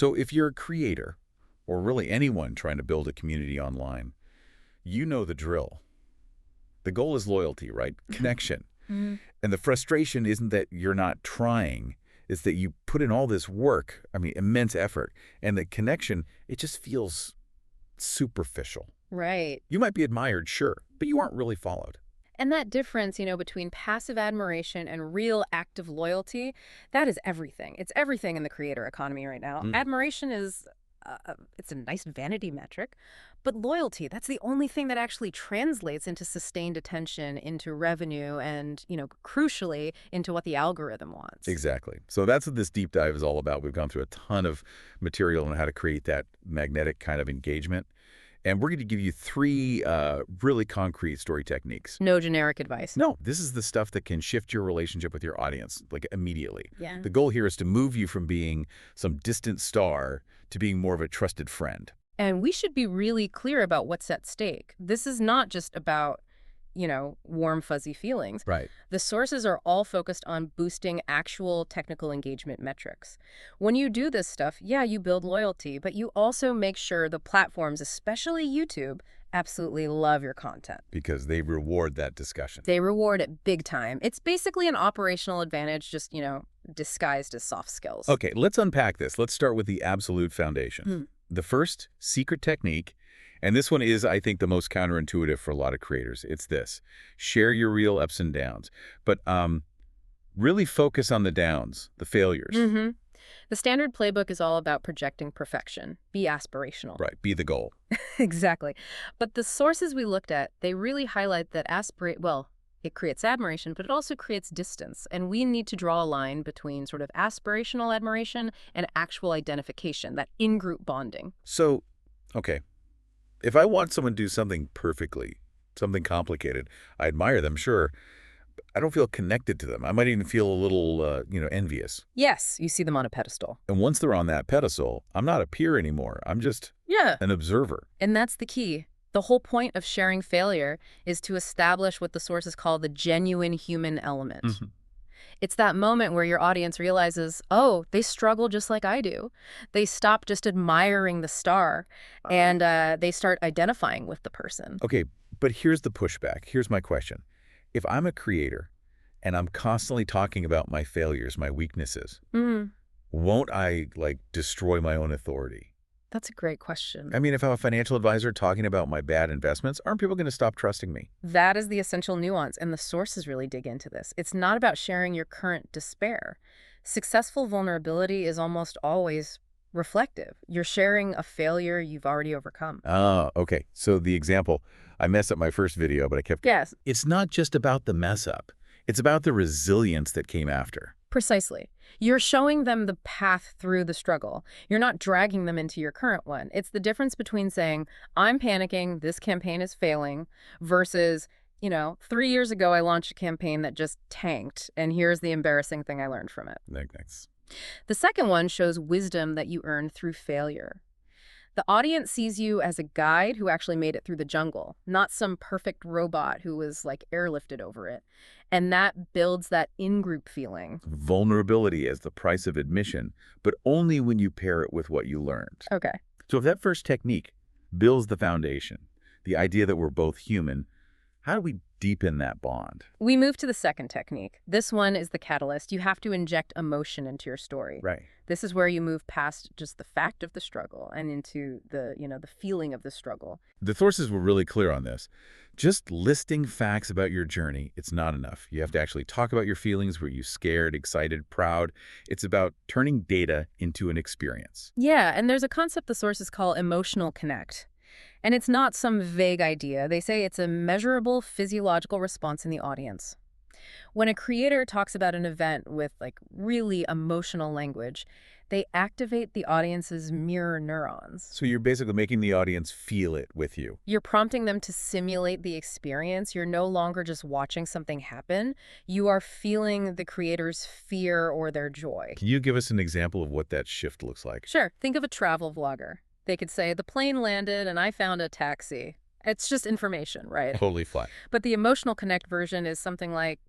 So if you're a creator, or really anyone trying to build a community online, you know the drill. The goal is loyalty, right? Connection. Mm. And the frustration isn't that you're not trying, it's that you put in all this work, I mean, immense effort, and the connection, it just feels superficial. Right. You might be admired, sure, but you aren't really followed. And that difference, between passive admiration and real active loyalty, that is everything. It's everything in the creator economy right now. Mm. Admiration is, it's a nice vanity metric, but loyalty, that's the only thing that actually translates into sustained attention, into revenue, and, crucially, into what the algorithm wants. Exactly. So that's what this deep dive is all about. We've gone through a ton of material on how to create that magnetic kind of engagement. And we're going to give you three really concrete story techniques. No generic advice. No, this is the stuff that can shift your relationship with your audience, like immediately. Yeah. The goal here is to move you from being some distant star to being more of a trusted friend. And we should be really clear about what's at stake. This is not just about, warm, fuzzy feelings. Right. The sources are all focused on boosting actual technical engagement metrics. When you do this stuff, yeah, you build loyalty, but you also make sure the platforms, especially YouTube, absolutely love your content. Because they reward that discussion. They reward it big time. It's basically an operational advantage, just, disguised as soft skills. Okay, let's unpack this. Let's start with the absolute foundation. Hmm. The first secret technique, and this one is, I think, the most counterintuitive for a lot of creators. It's this: share your real ups and downs, but really focus on the downs, the failures. Mm-hmm. The standard playbook is all about projecting perfection. Be aspirational. Right, be the goal. Exactly. But the sources we looked at, they really highlight that it creates admiration, but it also creates distance. And we need to draw a line between sort of aspirational admiration and actual identification, that in-group bonding. So, okay, if I want someone to do something perfectly, something complicated, I admire them, sure. But I don't feel connected to them. I might even feel a little, envious. Yes, you see them on a pedestal. And once they're on that pedestal, I'm not a peer anymore. I'm just Yeah. an observer. And that's the key. The whole point of sharing failure is to establish what the sources call the genuine human element. Mm-hmm. It's that moment where your audience realizes, oh, they struggle just like I do. They stop just admiring the star and they start identifying with the person. Okay, but here's the pushback. Here's my question. If I'm a creator and I'm constantly talking about my failures, my weaknesses, won't I, destroy my own authority? That's a great question. I mean, if I'm a financial advisor talking about my bad investments, aren't people going to stop trusting me? That is the essential nuance, and the sources really dig into this. It's not about sharing your current despair. Successful vulnerability is almost always reflective. You're sharing a failure you've already overcome. Oh, okay. So the example, I messed up my first video, but I kept... Yes, It's not just about the mess up. It's about the resilience that came after. precisely. You're showing them the path through the struggle. You're not dragging them into your current one. It's the difference between saying, I'm panicking, this campaign is failing, versus, 3 years ago I launched a campaign that just tanked, and here's the embarrassing thing I learned from it. Thanks. The second one shows wisdom that you earned through failure. The audience sees you as a guide who actually made it through the jungle, not some perfect robot who was airlifted over it. And that builds that in-group feeling. Vulnerability as the price of admission, but only when you pair it with what you learned. Okay. So if that first technique builds the foundation, the idea that we're both human, how do we deepen that bond? We move to the second technique. This one is the catalyst. You have to inject emotion into your story. Right. This is where you move past just the fact of the struggle and into the feeling of the struggle. The sources were really clear on this. Just listing facts about your journey, it's not enough. You have to actually talk about your feelings. Were you scared, excited, proud? It's about turning data into an experience. Yeah, and there's a concept the sources call emotional connect. And it's not some vague idea. They say it's a measurable physiological response in the audience. When a creator talks about an event with really emotional language, they activate the audience's mirror neurons. So you're basically making the audience feel it with you. You're prompting them to simulate the experience. You're no longer just watching something happen. You are feeling the creator's fear or their joy. Can you give us an example of what that shift looks like? Sure. Think of a travel vlogger. They could say, the plane landed and I found a taxi. It's just information, right? Totally flat. But the emotional connect version is something like,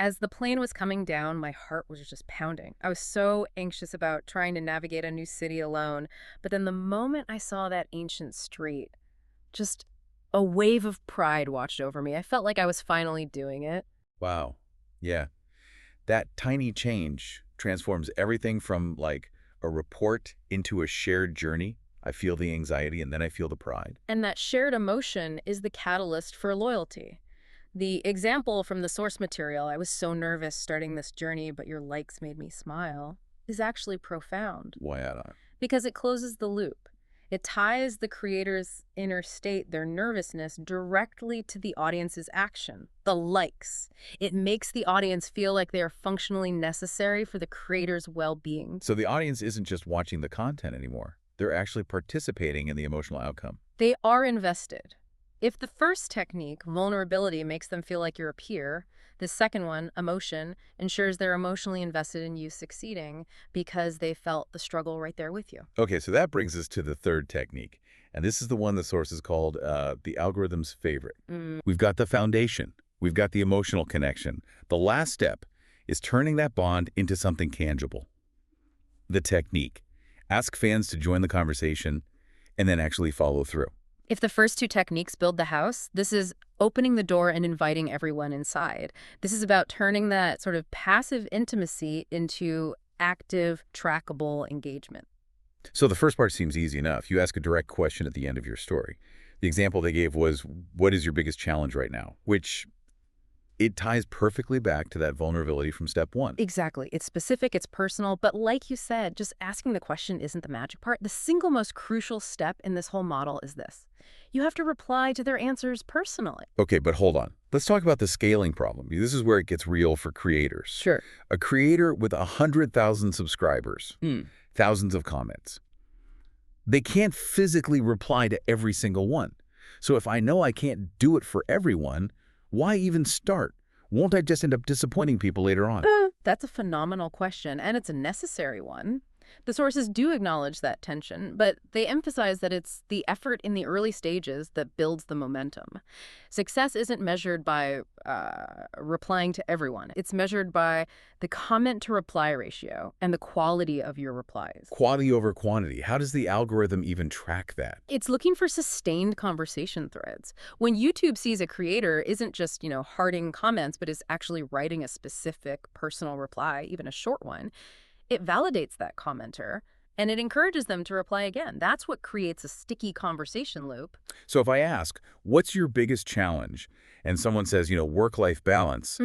As the plane was coming down, my heart was just pounding. I was so anxious about trying to navigate a new city alone. But then the moment I saw that ancient street, just a wave of pride washed over me. I felt like I was finally doing it. Wow. Yeah. That tiny change transforms everything from like a report into a shared journey. I feel the anxiety and then I feel the pride. And that shared emotion is the catalyst for loyalty. The example from the source material, I was so nervous starting this journey, but your likes made me smile, is actually profound Why not? because it closes the loop. It ties the creator's inner state, their nervousness, directly to the audience's action, the likes. It makes the audience feel like they are functionally necessary for the creator's well-being. So the audience isn't just watching the content anymore. They're actually participating in the emotional outcome. They are invested. If the first technique, vulnerability, makes them feel like you're a peer, the second one, emotion, ensures they're emotionally invested in you succeeding because they felt the struggle right there with you. Okay, so that brings us to the third technique. And this is the one the source is called the algorithm's favorite. We've got the foundation. We've got the emotional connection. The last step is turning that bond into something tangible. The technique. Ask fans to join the conversation and then actually follow through. If the first two techniques build the house, this is opening the door and inviting everyone inside. This is about turning that sort of passive intimacy into active, trackable engagement. So the first part seems easy enough. You ask a direct question at the end of your story. The example they gave was, what is your biggest challenge right now? Which it ties perfectly back to that vulnerability from step one. Exactly. It's specific, it's personal, but like you said, just asking the question isn't the magic part. The single most crucial step in this whole model is this. You have to reply to their answers personally. Okay, but hold on. Let's talk about the scaling problem. This is where it gets real for creators. Sure. A creator with 100,000 subscribers, thousands of comments. They can't physically reply to every single one. So if I know I can't do it for everyone, why even start? Won't I just end up disappointing people later on? That's a phenomenal question, and it's a necessary one. The sources do acknowledge that tension, but they emphasize that it's the effort in the early stages that builds the momentum. Success isn't measured by replying to everyone. It's measured by the comment-to-reply ratio and the quality of your replies. Quality over quantity. How does the algorithm even track that? It's looking for sustained conversation threads. When YouTube sees a creator isn't just, hearting comments, but is actually writing a specific personal reply, even a short one, it validates that commenter, and it encourages them to reply again. That's what creates a sticky conversation loop. So if I ask, what's your biggest challenge? And someone says, work-life balance,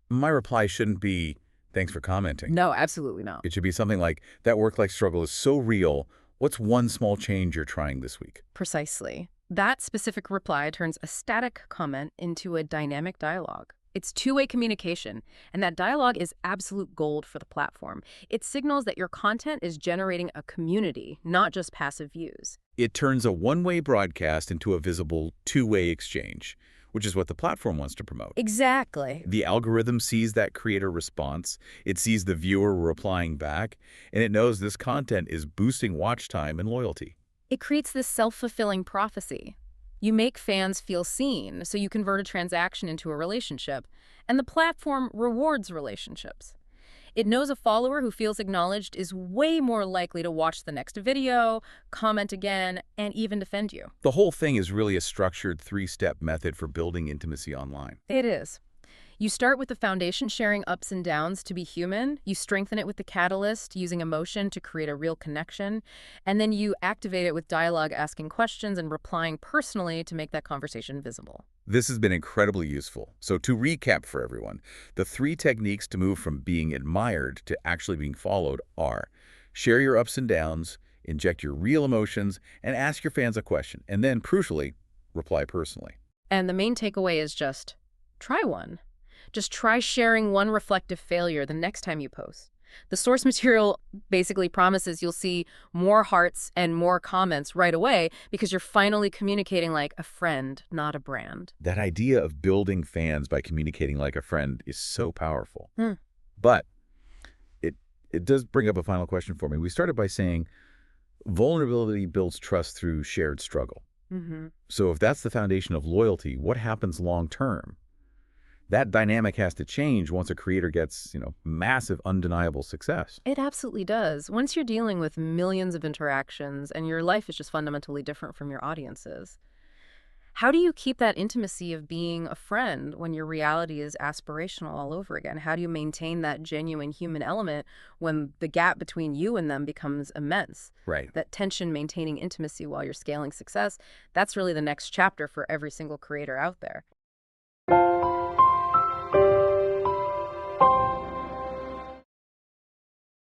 my reply shouldn't be, thanks for commenting. No, absolutely not. It should be something like, that work-life struggle is so real. What's one small change you're trying this week? Precisely. That specific reply turns a static comment into a dynamic dialogue. It's two-way communication, and that dialogue is absolute gold for the platform. It signals that your content is generating a community, not just passive views. It turns a one-way broadcast into a visible two-way exchange, which is what the platform wants to promote. Exactly. The algorithm sees that creator response, it sees the viewer replying back, and it knows this content is boosting watch time and loyalty. It creates this self-fulfilling prophecy. You make fans feel seen, so you convert a transaction into a relationship, and the platform rewards relationships. It knows a follower who feels acknowledged is way more likely to watch the next video, comment again, and even defend you. The whole thing is really a structured three-step method for building intimacy online. It is. You start with the foundation sharing ups and downs to be human. You strengthen it with the catalyst, using emotion to create a real connection. And then you activate it with dialogue, asking questions and replying personally to make that conversation visible. This has been incredibly useful. So to recap for everyone, the three techniques to move from being admired to actually being followed are share your ups and downs, inject your real emotions, and ask your fans a question. And then, crucially, reply personally. And the main takeaway is just try one. Just try sharing one reflective failure the next time you post. The source material basically promises you'll see more hearts and more comments right away because you're finally communicating like a friend, not a brand. That idea of building fans by communicating like a friend is so powerful. But it does bring up a final question for me. We started by saying vulnerability builds trust through shared struggle. So if that's the foundation of loyalty, what happens long term? that dynamic has to change once a creator gets, massive, undeniable success. It absolutely does. Once you're dealing with millions of interactions and your life is just fundamentally different from your audiences. How do you keep that intimacy of being a friend when your reality is aspirational all over again? How do you maintain that genuine human element when the gap between you and them becomes immense? Right. That tension, maintaining intimacy while you're scaling success, that's really the next chapter for every single creator out there.